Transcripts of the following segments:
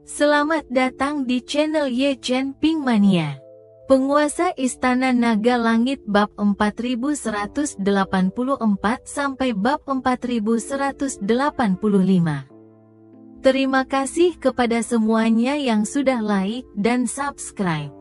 Selamat datang di channel Ye Chen Ping Mania. Penguasa Istana Naga Langit bab 4184 sampai bab 4185. Terima kasih kepada semuanya yang sudah like dan subscribe.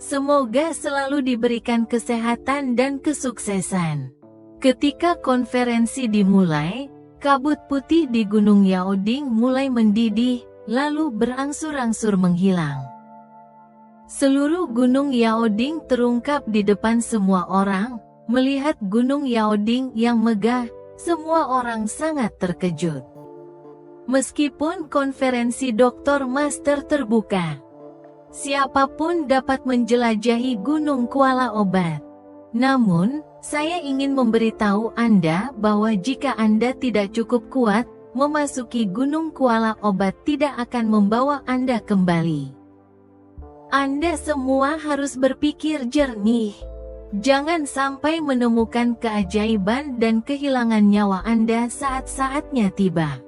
Semoga selalu diberikan kesehatan dan kesuksesan. Ketika konferensi dimulai, kabut putih di Gunung Yaoding mulai mendidih, lalu berangsur-angsur menghilang. Seluruh Gunung Yaoding terungkap di depan semua orang. Melihat Gunung Yaoding yang megah, semua orang sangat terkejut. Meskipun konferensi Doktor Master terbuka, siapapun dapat menjelajahi Gunung Kuala Obat. Namun, saya ingin memberitahu Anda bahwa jika Anda tidak cukup kuat, memasuki Gunung Kuala Obat tidak akan membawa Anda kembali. Anda semua harus berpikir jernih. Jangan sampai menemukan keajaiban dan kehilangan nyawa Anda saat saatnya tiba.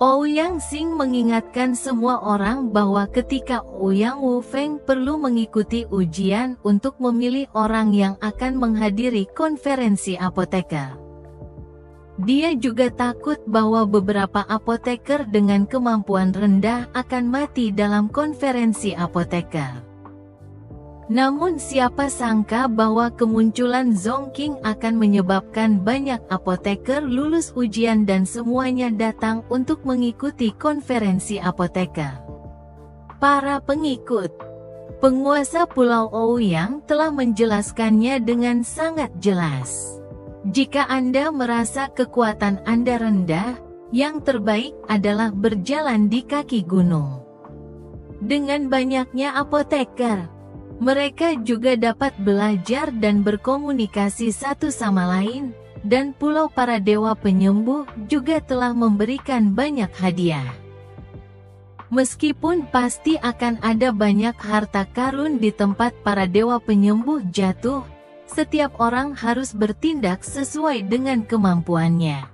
Ouyang Xing mengingatkan semua orang bahwa ketika Ouyang Wu Feng perlu mengikuti ujian untuk memilih orang yang akan menghadiri konferensi apoteker. Dia juga takut bahwa beberapa apoteker dengan kemampuan rendah akan mati dalam konferensi apoteker. Namun siapa sangka bahwa kemunculan Zongqing akan menyebabkan banyak apoteker lulus ujian dan semuanya datang untuk mengikuti konferensi apoteker. Para pengikut, penguasa Pulau Ouyang telah menjelaskannya dengan sangat jelas. Jika Anda merasa kekuatan Anda rendah, yang terbaik adalah berjalan di kaki gunung. Dengan banyaknya apoteker, mereka juga dapat belajar dan berkomunikasi satu sama lain, dan Pulau Para Dewa Penyembuh juga telah memberikan banyak hadiah. Meskipun pasti akan ada banyak harta karun di tempat para dewa penyembuh jatuh, setiap orang harus bertindak sesuai dengan kemampuannya.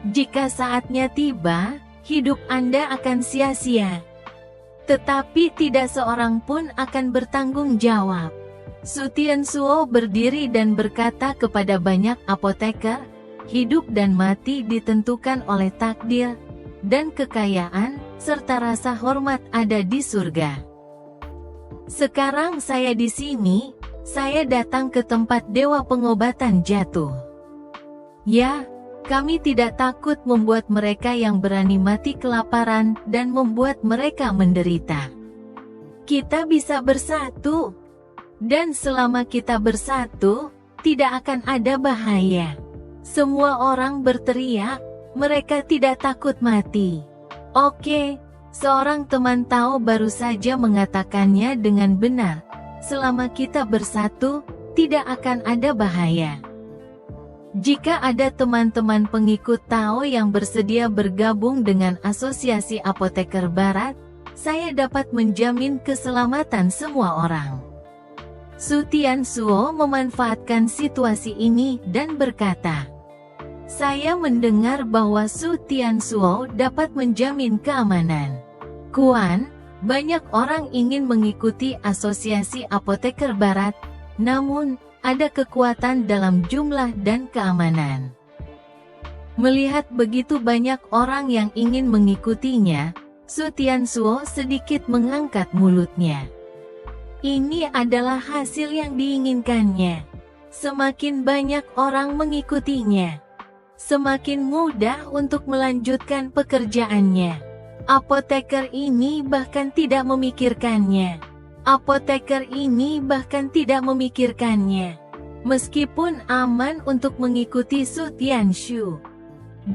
Jika saatnya tiba, hidup Anda akan sia-sia. Tetapi tidak seorang pun akan bertanggung jawab. Su Tianzuo berdiri dan berkata kepada banyak apoteker, hidup dan mati ditentukan oleh takdir, dan kekayaan, serta rasa hormat ada di surga. Sekarang saya di sini. Saya datang ke tempat dewa pengobatan jatuh. Ya, kami tidak takut membuat mereka yang berani mati kelaparan dan membuat mereka menderita. Kita bisa bersatu. Dan selama kita bersatu, tidak akan ada bahaya. Semua orang berteriak, mereka tidak takut mati. Oke, seorang teman tahu baru saja mengatakannya dengan benar. Selama kita bersatu, tidak akan ada bahaya. Jika ada teman-teman pengikut Tao yang bersedia bergabung dengan Asosiasi Apoteker Barat, saya dapat menjamin keselamatan semua orang. Su Tianzuo memanfaatkan situasi ini dan berkata, saya mendengar bahwa Su Tianzuo dapat menjamin keamanan. Kuan, banyak orang ingin mengikuti Asosiasi Apoteker Barat, namun, ada kekuatan dalam jumlah dan keamanan. Melihat begitu banyak orang yang ingin mengikutinya, Su Tianzuo sedikit mengangkat mulutnya. Ini adalah hasil yang diinginkannya. Semakin banyak orang mengikutinya, semakin mudah untuk melanjutkan pekerjaannya. Apoteker ini bahkan tidak memikirkannya. Apoteker ini bahkan tidak memikirkannya. Meskipun aman untuk mengikuti Su Tianshu,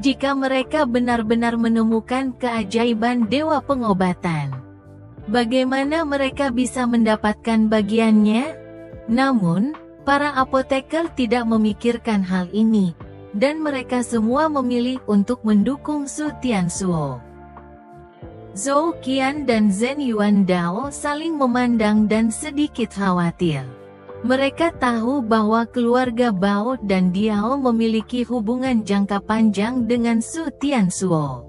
jika mereka benar-benar menemukan keajaiban dewa pengobatan, bagaimana mereka bisa mendapatkan bagiannya? Namun, para apoteker tidak memikirkan hal ini, dan mereka semua memilih untuk mendukung Su Tianzuo. Zhou Qian dan Zhen Yuan Dao saling memandang dan sedikit khawatir. Mereka tahu bahwa keluarga Bao dan Diao memiliki hubungan jangka panjang dengan Su Tianzuo.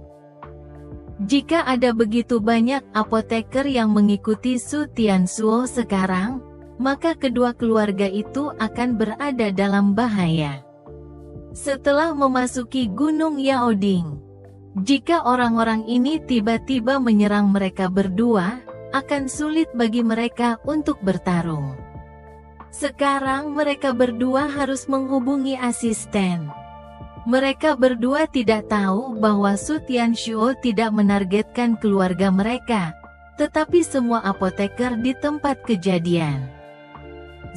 Jika ada begitu banyak apoteker yang mengikuti Su Tianzuo sekarang, maka kedua keluarga itu akan berada dalam bahaya. Setelah memasuki Gunung Yaoding, jika orang-orang ini tiba-tiba menyerang mereka berdua, akan sulit bagi mereka untuk bertarung. Sekarang mereka berdua harus menghubungi asisten. Mereka berdua tidak tahu bahwa Su Tianzuo tidak menargetkan keluarga mereka, tetapi semua apoteker di tempat kejadian.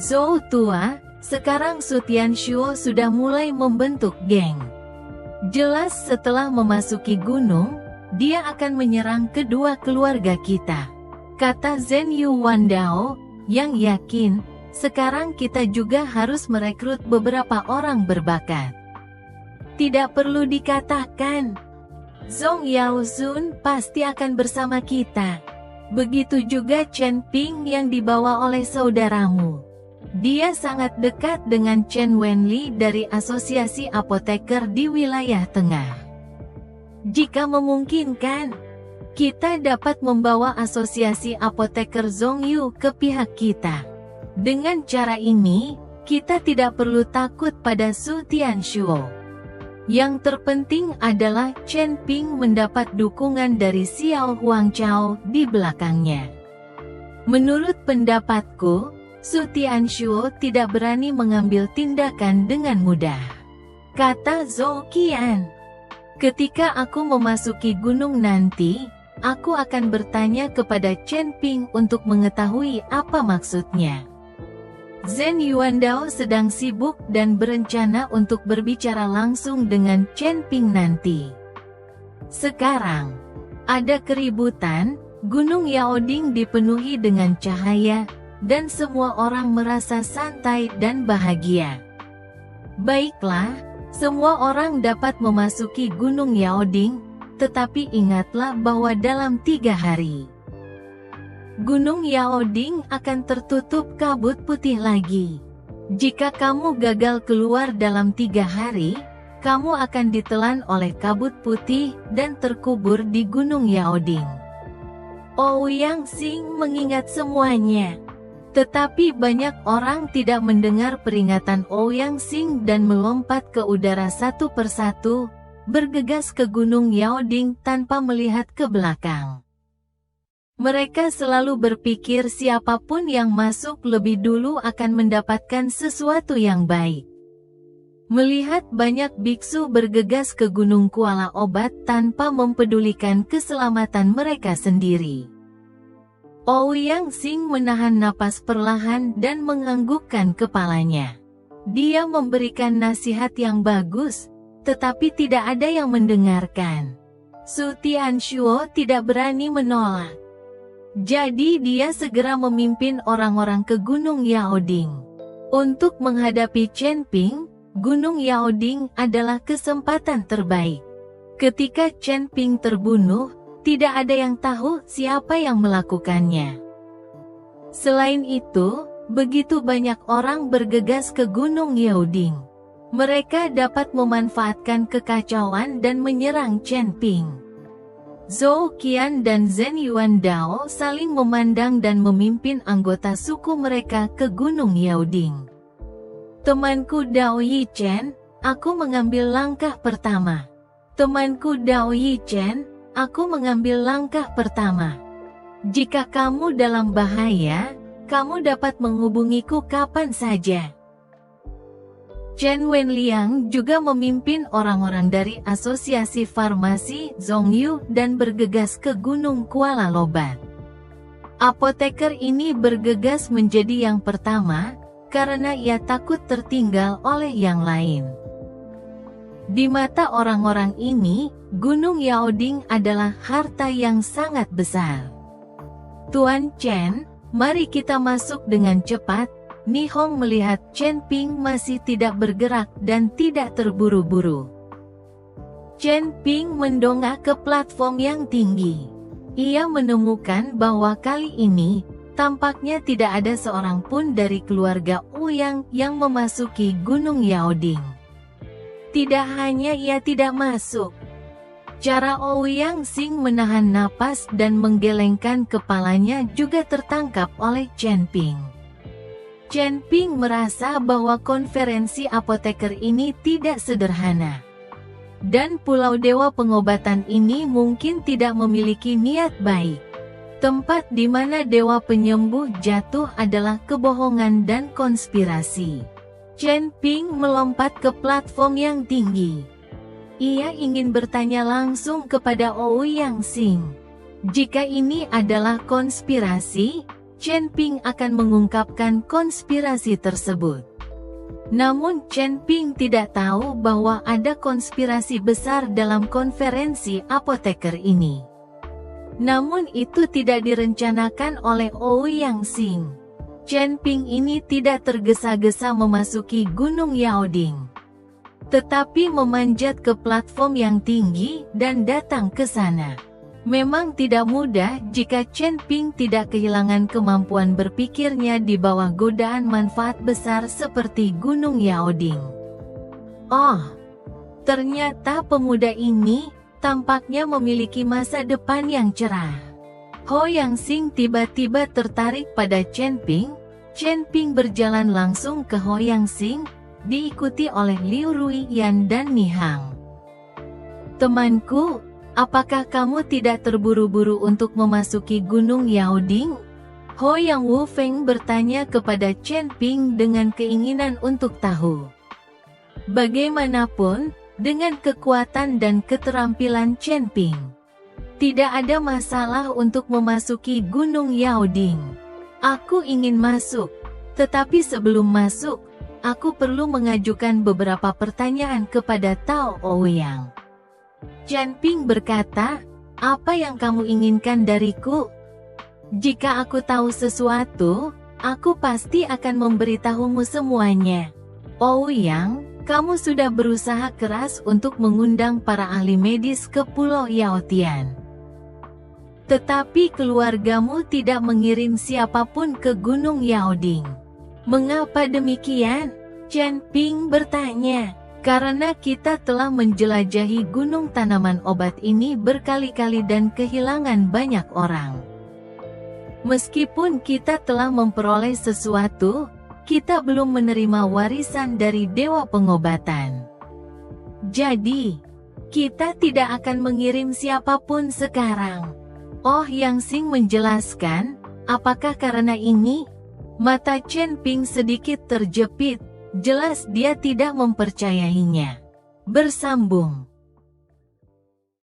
Zhou tua, sekarang Su Tianzuo sudah mulai membentuk geng. Jelas setelah memasuki gunung, dia akan menyerang kedua keluarga kita, kata Zhen Yuandao, yang yakin, sekarang kita juga harus merekrut beberapa orang berbakat. Tidak perlu dikatakan, Zhong Yaozun pasti akan bersama kita. Begitu juga Chen Ping yang dibawa oleh saudaramu. Dia sangat dekat dengan Chen Wenli dari Asosiasi Apoteker di wilayah tengah. Jika memungkinkan, kita dapat membawa Asosiasi Apoteker Zhongyu ke pihak kita. Dengan cara ini, kita tidak perlu takut pada Su Tianzuo. Yang terpenting adalah Chen Ping mendapat dukungan dari Xiao Huangchao di belakangnya. Menurut pendapatku, Su Tianzuo tidak berani mengambil tindakan dengan mudah, kata Zhou Qian. Ketika aku memasuki gunung nanti, aku akan bertanya kepada Chen Ping untuk mengetahui apa maksudnya. Zhen Yuandao sedang sibuk dan berencana untuk berbicara langsung dengan Chen Ping nanti. Sekarang, ada keributan, Gunung Yaoding dipenuhi dengan cahaya, dan semua orang merasa santai dan bahagia. Baiklah, semua orang dapat memasuki Gunung Yaoding, tetapi ingatlah bahwa dalam 3 hari, Gunung Yaoding akan tertutup kabut putih lagi. Jika kamu gagal keluar dalam 3 hari, kamu akan ditelan oleh kabut putih dan terkubur di Gunung Yaoding. Ouyang Xing mengingat semuanya. Tetapi banyak orang tidak mendengar peringatan Ouyang Xing dan melompat ke udara satu persatu, bergegas ke Gunung Yaoding tanpa melihat ke belakang. Mereka selalu berpikir siapapun yang masuk lebih dulu akan mendapatkan sesuatu yang baik. Melihat banyak biksu bergegas ke Gunung Kuala Obat tanpa mempedulikan keselamatan mereka sendiri, Ouyang Xing menahan napas perlahan dan menganggukkan kepalanya. Dia memberikan nasihat yang bagus, tetapi tidak ada yang mendengarkan. Su Tianzuo tidak berani menolak. Jadi dia segera memimpin orang-orang ke Gunung Yaoding. Untuk menghadapi Chen Ping, Gunung Yaoding adalah kesempatan terbaik. Ketika Chen Ping terbunuh, tidak ada yang tahu siapa yang melakukannya. Selain itu, begitu banyak orang bergegas ke Gunung Yaoding. Mereka dapat memanfaatkan kekacauan dan menyerang Chen Ping. Zhou Qian dan Zhen Yuandao saling memandang dan memimpin anggota suku mereka ke Gunung Yaoding. Temanku Dao Yichen, aku mengambil langkah pertama. Temanku Dao Yichen, aku mengambil langkah pertama. Jika kamu dalam bahaya, kamu dapat menghubungiku kapan saja. Chen Wenliang juga memimpin orang-orang dari Asosiasi Farmasi Zhongyu dan bergegas ke Gunung Kuala Lobat. Apoteker ini bergegas menjadi yang pertama, karena ia takut tertinggal oleh yang lain. Di mata orang-orang ini, Gunung Yaoding adalah harta yang sangat besar. Tuan Chen, mari kita masuk dengan cepat. Ni Hong melihat Chen Ping masih tidak bergerak dan tidak terburu-buru. Chen Ping mendongak ke platform yang tinggi. Ia menemukan bahwa kali ini, tampaknya tidak ada seorang pun dari keluarga Ouyang yang memasuki Gunung Yaoding. Tidak hanya ia tidak masuk, Cara Ouyang Xing menahan napas dan menggelengkan kepalanya juga tertangkap oleh Chen Ping. Chen Ping merasa bahwa konferensi apoteker ini tidak sederhana. Dan Pulau Dewa Pengobatan ini mungkin tidak memiliki niat baik. Tempat di mana Dewa Penyembuh jatuh adalah kebohongan dan konspirasi. Chen Ping melompat ke platform yang tinggi. Ia ingin bertanya langsung kepada Ouyang Xing. Jika ini adalah konspirasi, Chen Ping akan mengungkapkan konspirasi tersebut. Namun Chen Ping tidak tahu bahwa ada konspirasi besar dalam konferensi apoteker ini. Namun itu tidak direncanakan oleh Ouyang Xing. Chen Ping ini tidak tergesa-gesa memasuki Gunung Yaoding, tetapi memanjat ke platform yang tinggi dan datang ke sana. Memang tidak mudah jika Chen Ping tidak kehilangan kemampuan berpikirnya di bawah godaan manfaat besar seperti Gunung Yaoding. Oh, ternyata pemuda ini tampaknya memiliki masa depan yang cerah. Ouyang Xing tiba-tiba tertarik pada Chen Ping. Chen Ping berjalan langsung ke Ouyang Xing, diikuti oleh Liu Ruiyan dan Nihang. Temanku, apakah kamu tidak terburu-buru untuk memasuki Gunung Yaoding? Ouyang Wufeng bertanya kepada Chen Ping dengan keinginan untuk tahu. Bagaimanapun, dengan kekuatan dan keterampilan Chen Ping, tidak ada masalah untuk memasuki Gunung Yaoding. Aku ingin masuk, tetapi sebelum masuk, aku perlu mengajukan beberapa pertanyaan kepada Tao Ouyang. Chen Ping berkata, apa yang kamu inginkan dariku? Jika aku tahu sesuatu, aku pasti akan memberitahumu semuanya. Ouyang, kamu sudah berusaha keras untuk mengundang para ahli medis ke Pulau Yaotian. Tetapi keluargamu tidak mengirim siapapun ke Gunung Yaoding. Mengapa demikian? Chen Ping bertanya. Karena kita telah menjelajahi gunung tanaman obat ini berkali-kali dan kehilangan banyak orang. Meskipun kita telah memperoleh sesuatu, kita belum menerima warisan dari Dewa Pengobatan. Jadi, kita tidak akan mengirim siapapun sekarang. Ouyang Xing menjelaskan, apakah karena ini? Mata Chen Ping sedikit terjepit, jelas dia tidak mempercayainya. Bersambung.